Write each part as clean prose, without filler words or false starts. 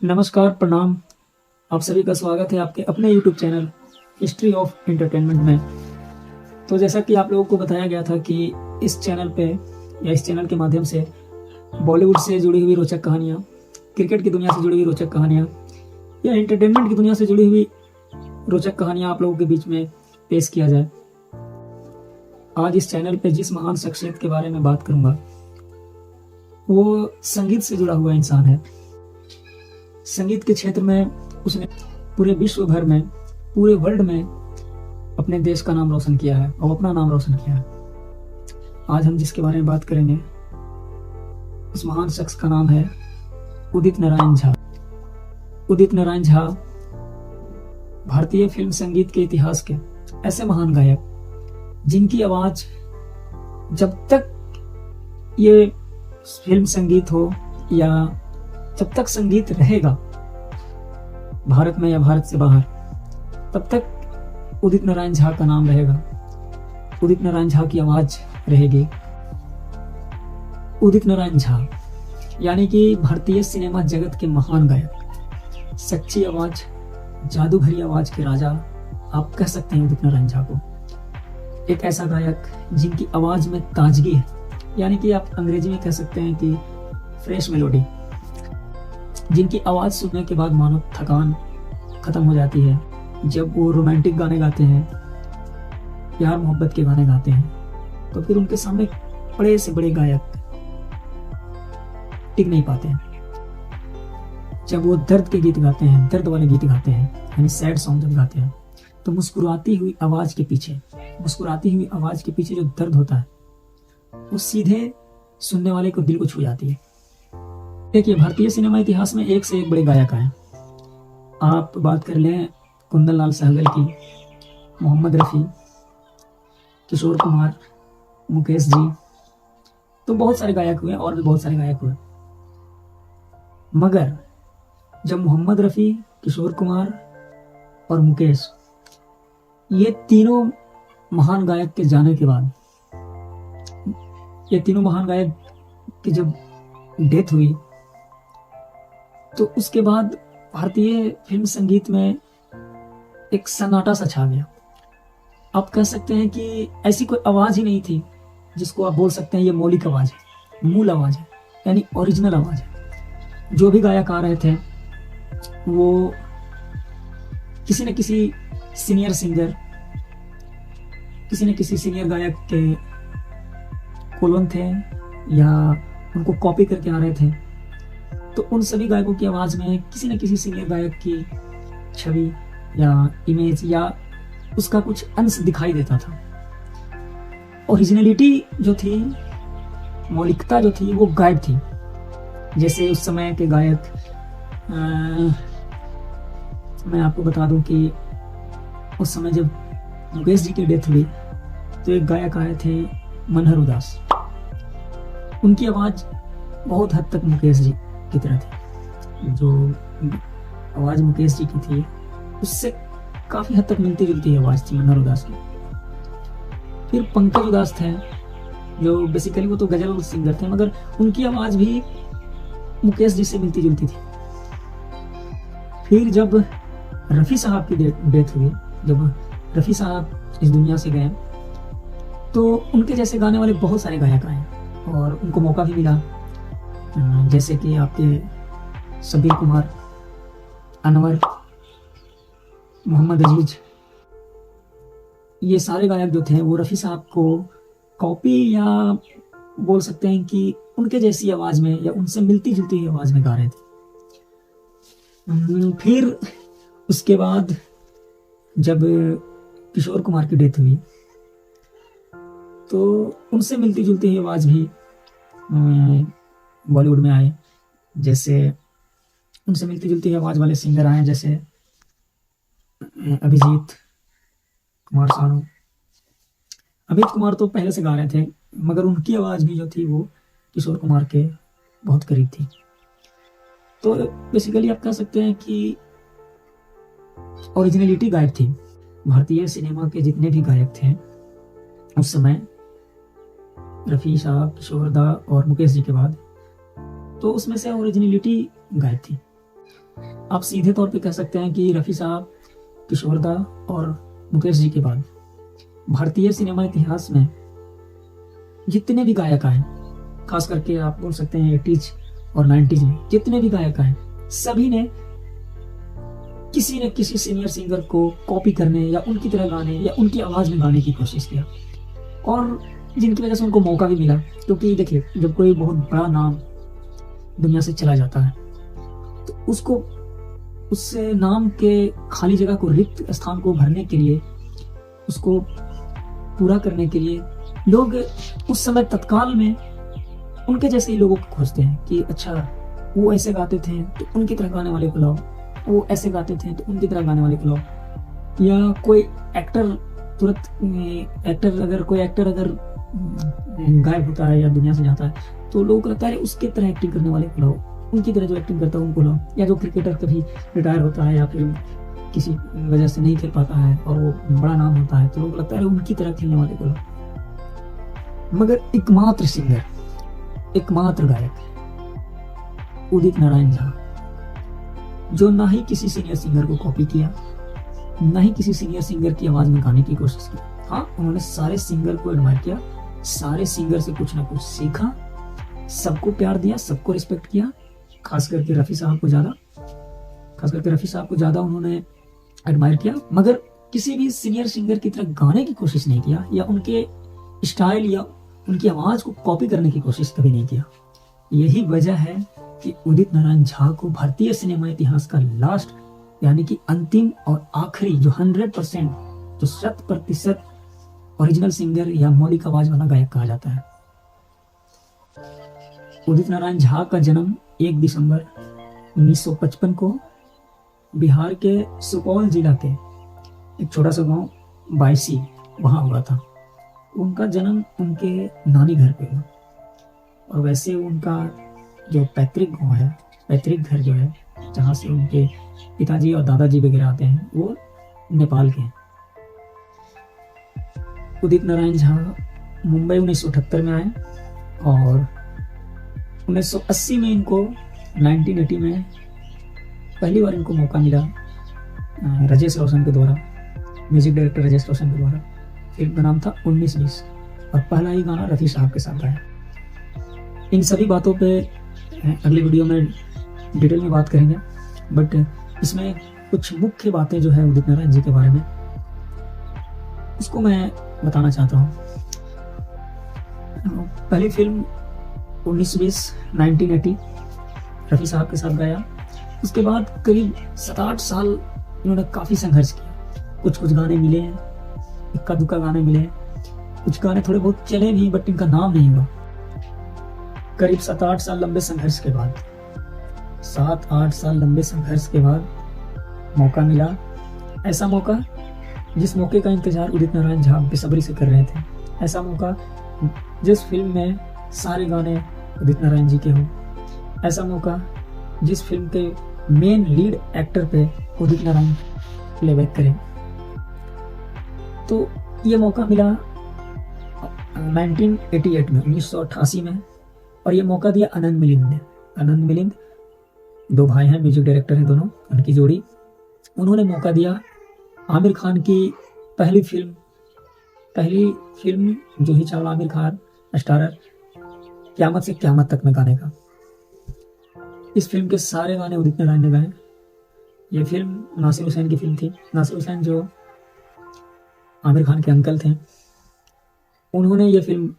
नमस्कार, प्रणाम। आप सभी का स्वागत है आपके अपने YouTube channel history of entertainment में। तो जैसा कि आप लोगों को बताया गया था कि इस चैनल पे या इस चैनल के माध्यम से बॉलीवुड से जुड़ी हुई रोचक कहानियाँ, क्रिकेट की दुनिया से जुड़ी हुई रोचक कहानियाँ या एंटरटेनमेंट की दुनिया से जुड़ी हुई रोचक कहानियाँ आप लोगों के बीच में पेश किया जाए। आज इस चैनल पे जिस महान शख्सियत के बारे में बात करूँगा वो संगीत से जुड़ा हुआ इंसान है। संगीत के क्षेत्र में उसने पूरे विश्व भर में, पूरे वर्ल्ड में अपने देश का नाम रोशन किया है और अपना नाम रोशन किया है। आज हम जिसके बारे में बात करेंगे उस महान शख्स का नाम है उदित नारायण झा। उदित नारायण झा भारतीय फिल्म संगीत के इतिहास के ऐसे महान गायक जिनकी आवाज जब तक ये फिल्म संगीत हो या जब तक संगीत रहेगा भारत में या भारत से बाहर, तब तक उदित नारायण झा का नाम रहेगा, उदित नारायण झा की आवाज रहेगी। उदित नारायण झा यानी कि भारतीय सिनेमा जगत के महान गायक, सच्ची आवाज, जादू भरी आवाज के राजा आप कह सकते हैं उदित नारायण झा को। एक ऐसा गायक जिनकी आवाज में ताजगी है, यानी कि आप अंग्रेजी में कह सकते हैं कि फ्रेश मेलोडी, जिनकी आवाज सुनने के बाद मानो थकान खत्म हो जाती है। जब वो रोमांटिक गाने गाते हैं, प्यार मोहब्बत के गाने गाते हैं, तो फिर उनके सामने बड़े से बड़े गायक टिक नहीं पाते हैं। जब वो दर्द के गीत गाते हैं, दर्द वाले गीत गाते हैं, यानी सैड सॉन्ग जब गाते हैं, तो मुस्कुराती हुई आवाज के पीछे जो दर्द होता है वो सीधे सुनने वाले को दिल को छू जाती है। देखिए, भारतीय सिनेमा इतिहास में एक से एक बड़े गायक आए। आप बात कर लें कुंदन लाल सहगल की, मोहम्मद रफ़ी, किशोर कुमार, मुकेश जी, तो बहुत सारे गायक हुए और भी बहुत सारे गायक हुए। मगर जब मोहम्मद रफ़ी, किशोर कुमार और मुकेश, ये तीनों महान गायक के जाने के बाद, ये तीनों महान गायक की जब डेथ हुई, तो उसके बाद भारतीय फिल्म संगीत में एक सन्नाटा सा छा गया। आप कह सकते हैं कि ऐसी कोई आवाज ही नहीं थी जिसको आप बोल सकते हैं ये मौलिक आवाज है, मूल आवाज है, यानी ओरिजिनल आवाज है। जो भी गायक आ रहे थे वो किसी न किसी सीनियर सिंगर, किसी न किसी सीनियर गायक के कोलोन थे या उनको कॉपी करके आ रहे थे। तो उन सभी गायकों की आवाज में किसी न किसी सीनियर गायक की छवि या इमेज या उसका कुछ अंश दिखाई देता था। ओरिजिनलिटी जो थी, मौलिकता जो थी, वो गायब थी। जैसे उस समय के गायक, मैं आपको बता दूं कि उस समय जब मुकेश जी की डेथ हुई तो एक गायक आए थे मनहर उदास। उनकी आवाज बहुत हद तक मुकेश जी की तरह थी। जो आवाज मुकेश जी की थी उससे काफी हद तक मिलती जुलती आवाज थी मनहर उदास की। फिर पंकज उदास थे, जो बेसिकली वो तो गजल सिंगर थे, मगर उनकी आवाज भी मुकेश जी से मिलती जुलती थी। फिर जब रफी साहब की डेथ हुई, जब रफी साहब इस दुनिया से गए, तो उनके जैसे गाने वाले बहुत सारे गायक आए और उनको मौका भी मिला। जैसे कि आपके सबीर कुमार, अनवर, मोहम्मद अजीज, ये सारे गायक जो थे वो रफ़ी साहब को कॉपी या बोल सकते हैं कि उनके जैसी आवाज में या उनसे मिलती जुलती आवाज में गा रहे थे। फिर उसके बाद जब किशोर कुमार की डेथ हुई तो उनसे मिलती जुलती आवाज भी बॉलीवुड में आए। जैसे उनसे मिलती जुलती आवाज वाले सिंगर आए, जैसे अभिजीत कुमार सानू। अमित कुमार तो पहले से गा रहे थे, मगर उनकी आवाज भी जो थी वो किशोर कुमार के बहुत करीब थी। तो बेसिकली आप कह सकते हैं कि ओरिजिनलिटी गायब थी। भारतीय सिनेमा के जितने भी गायक थे उस समय, रफ़ी साहब, किशोर दा और मुकेश जी के बाद, तो उसमें से ओरिजिनलिटी गायब थी। आप सीधे तौर पे कह सकते हैं कि रफ़ी साहब, किशोरदा और मुकेश जी के बाद भारतीय सिनेमा इतिहास में जितने भी गायक आए, खास करके आप बोल सकते हैं 80s और 90s में जितने भी गायक आए, सभी ने किसी सीनियर सिंगर को कॉपी करने या उनकी तरह गाने या उनकी आवाज़ में गाने की कोशिश किया, और जिनकी वजह से उनको मौका भी मिला। क्योंकि देखिए, जब कोई बहुत बड़ा नाम दुनिया से चला जाता है तो उसको उस नाम के खाली जगह को, रिक्त स्थान को भरने के लिए, उसको पूरा करने के लिए लोग उस समय तत्काल में उनके जैसे ही लोगों को खोजते हैं कि अच्छा वो ऐसे गाते थे तो उनकी तरह गाने वाले को लाओ, वो ऐसे गाते थे तो उनकी तरह गाने वाले को लाओ। या कोई एक्टर कोई एक्टर अगर गायब होता है या दुनिया से जाता है तो लोगों को लगता है उसके तरह एक्टिंग करने वाले को लाओ, उनकी तरह जो एक्टिंग करता है उनको लाओ। या जो क्रिकेटर कभी रिटायर होता है या फिर किसी वजह से नहीं खेल पाता है और वो बड़ा नाम होता है तो लोगों को लगता है उनकी तरह खेलने वाले को लाओ। मगर एकमात्र सिंगर, एकमात्र गायक उदित नारायण झा, जो ना ही किसी सीनियर सिंगर को कॉपी किया, ना ही किसी सीनियर सिंगर की आवाज में गाने की कोशिश की। हाँ, उन्होंने सारे सिंगर को एडमायर किया, सारे सिंगर से कुछ ना कुछ सीखा, सबको प्यार दिया, सबको रिस्पेक्ट किया। खास करके रफ़ी साहब को ज्यादा उन्होंने एडमायर किया, मगर किसी भी सीनियर सिंगर की तरह गाने की कोशिश नहीं किया या उनके स्टाइल या उनकी आवाज को कॉपी करने की कोशिश कभी नहीं किया। यही वजह है कि उदित नारायण झा को भारतीय सिनेमा इतिहास का लास्ट, यानी कि अंतिम और आखिरी जो 100%, जो 100% ओरिजिनल सिंगर या मौलिक आवाज वाला गायक कहा जाता है। उदित नारायण झा का जन्म 1 दिसंबर 1955 को बिहार के सुपौल जिला के एक छोटा सा गांव बायसी वहां हुआ था। उनका जन्म उनके नानी घर पे हुआ, और वैसे उनका जो पैतृक गांव है, पैतृक घर जो है जहाँ से उनके पिताजी और दादाजी वगैरह आते हैं, वो नेपाल के हैं। उदित नारायण झा मुंबई 1978 में आए और 1980 में इनको 1980 में पहली बार इनको मौका मिला राजेश रोशन के द्वारा, म्यूजिक डायरेक्टर राजेश रोशन के द्वारा। फिल्म का नाम था 1920 और पहला ही गाना रफ़ी साहब के साथ गाया। इन सभी बातों पे अगले वीडियो में डिटेल में बात करेंगे, बट इसमें कुछ मुख्य बातें जो है उदित नारायण जी के बारे में, उसको मैं बताना चाहता हूँ। पहली फिल्म 1920 रफ़ी साहब के साथ गाया। उसके बाद करीब 7-8 साल इन्होंने काफ़ी संघर्ष किया। कुछ गाने मिले हैं, इक्का दुक्का गाने मिले हैं, कुछ गाने थोड़े बहुत चले भी, बट इनका नाम नहीं हुआ। करीब 7-8 साल लंबे संघर्ष के बाद, 7-8 साल लंबे संघर्ष के बाद मौका मिला। ऐसा मौका जिस मौके का इंतजार उदित नारायण झा बेसब्री से कर रहे थे। ऐसा मौका जिस फिल्म में सारे गाने उदित नारायण जी के हों। ऐसा मौका जिस फिल्म के मेन लीड एक्टर पे उदित नारायण प्लेबैक करें। तो ये मौका मिला 1988 में, 1988 में, और ये मौका दिया आनंद मिलिंद ने। आनंद मिलिंद 2 भाई हैं, म्यूजिक डायरेक्टर हैं दोनों, उनकी जोड़ी। उन्होंने मौका दिया आमिर खान की पहली फिल्म जूही चावला आमिर खान स्टारर क़यामत से क़यामत तक में गाने का। इस फिल्म के सारे गाने उदित नारायण ने गाए। ये फिल्म नासिर हुसैन की फिल्म थी। नासिर हुसैन जो आमिर खान के अंकल थे, उन्होंने ये फिल्म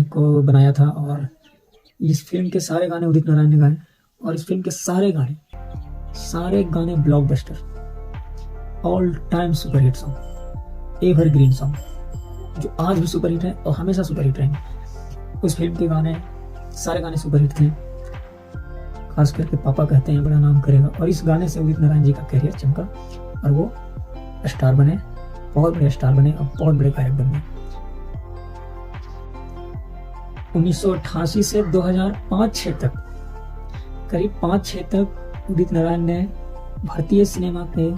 को बनाया था, और इस फिल्म के सारे गाने उदित नारायण ने गाए। और इस फिल्म के सारे गाने blockbuster, all time superhit song, evergreen song, जो आज भी सुपरहिट है और हमेशा सुपरहिट रहेंगे। उस फिल्म के सारे गाने सुपरहिट थे। खास करके पापा कहते हैं बड़ा नाम करेगा, और इस गाने से उदित नारायण जी का करियर चमका और वो स्टार बने, बहुत बड़े स्टार बने और बहुत बड़े गायक बन गए। 1988 से 2005-06 तक, करीब 5-6 तक उदित नारायण ने भारतीय सिनेमा के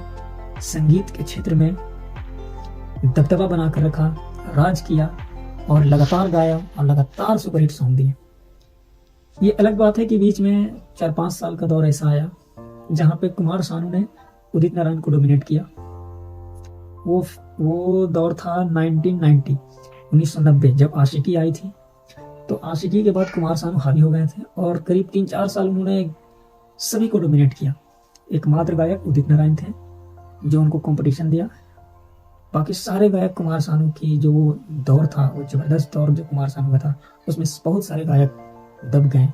संगीत के क्षेत्र में दबदबा बनाकर रखा, राज किया और लगातार गाया और लगातार सुपरहिट सॉन्ग दिए। ये अलग बात है कि बीच में 4-5 साल का दौर ऐसा आया जहाँ पे कुमार सानू ने उदित नारायण को डोमिनेट किया। वो दौर था 1990 जब आशिकी आई थी। तो आशिकी के बाद कुमार सानू हावी हो गए थे और करीब 3-4 साल उन्होंने सभी को डोमिनेट किया। एकमात्र गायक उदित नारायण थे जो उनको कंपटीशन दिया। बाकी सारे गायक कुमार सानू की जो वो दौर था, वो जबरदस्त दौर जो कुमार सानू का था, उसमें बहुत सारे गायक दब गए।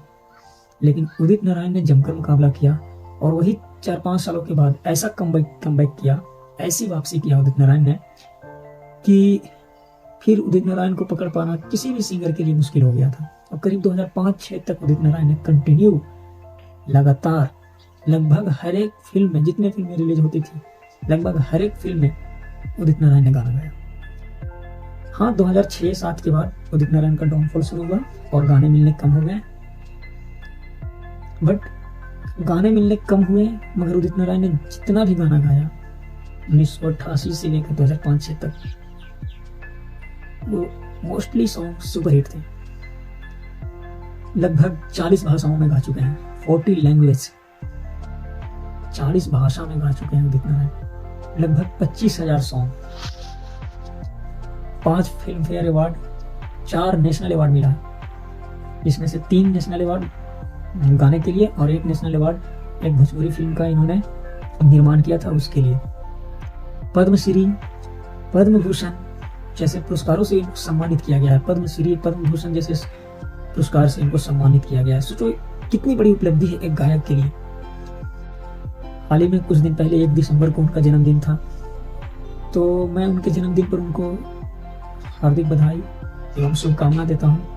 लेकिन उदित नारायण ने जमकर मुकाबला किया और वही 4-5 सालों के बाद ऐसा कमबैक किया, ऐसी वापसी किया उदित नारायण ने कि फिर उदित नारायण को पकड़ पाना किसी भी सिंगर के लिए मुश्किल हो गया था। और करीब 2005-06 तक उदित नारायण ने कंटिन्यू लगातार लगभग हर एक फिल्म में, जितने फिल्में रिलीज होती थी, लगभग हर एक फिल्म में उदित नारायण ने गाना गाया। हाँ, 2006-07 के बाद उदित नारायण का डाउनफॉल शुरू हुआ और गाने मिलने कम हो गए। बट गाने मिलने कम हुए मगर उदित नारायण ने जितना भी गाना गाया 1988 से लेकर 2005-06 तक, वो मोस्टली सॉन्ग सुपरहिट थे। लगभग 40 भाषाओं में गा चुके हैं, 40 लैंग्वेज, 40 भाषा में गा चुके हैं उदित नारायण। लगभग 25,000 song, 5 film fair award, 4 national award मिला, जिसमें से 3 नेशनल अवार्ड गाने के लिए और 1 नेशनल अवार्ड एक भोजपुरी फिल्म का इन्होंने निर्माण किया था उसके लिए। पद्मश्री, पद्म भूषण जैसे पुरस्कारों से इनको सम्मानित किया गया है। पद्मश्री, पद्म भूषण जैसे पुरस्कार से इनको सम्मानित किया गया है। सोचो कितनी बड़ी उपलब्धि है एक गायक के लिए। हाल ही में कुछ दिन पहले 1 दिसंबर को उनका जन्मदिन था, तो मैं उनके जन्मदिन पर उनको हार्दिक बधाई एवं शुभकामना देता हूँ।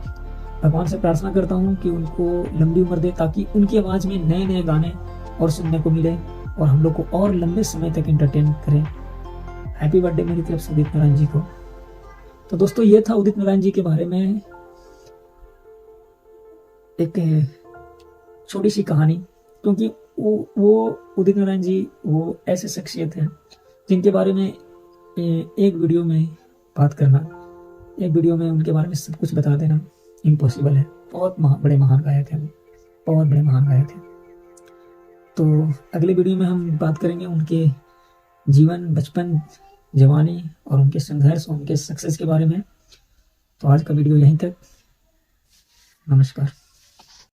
भगवान से प्रार्थना करता हूँ कि उनको लंबी उम्र दे ताकि उनकी आवाज़ में नए नए गाने और सुनने को मिले और हम लोग को और लंबे समय तक एंटरटेन करें। हैप्पी बर्थडे मेरी तरफ से उदित नारायण जी को। तो दोस्तों, ये था उदित नारायण जी के बारे में एक छोटी सी कहानी, क्योंकि वो उदित नारायण जी वो ऐसे शख्सियत हैं जिनके बारे में एक वीडियो में बात करना, एक वीडियो में उनके बारे में सब कुछ बता देना इम्पॉसिबल है। बहुत बड़े महान गायक हैं, बहुत बड़े महान गायक हैं। तो अगले वीडियो में हम बात करेंगे उनके जीवन, बचपन, जवानी और उनके संघर्ष और उनके सक्सेस के बारे में। तो आज का वीडियो यहीं तक। नमस्कार।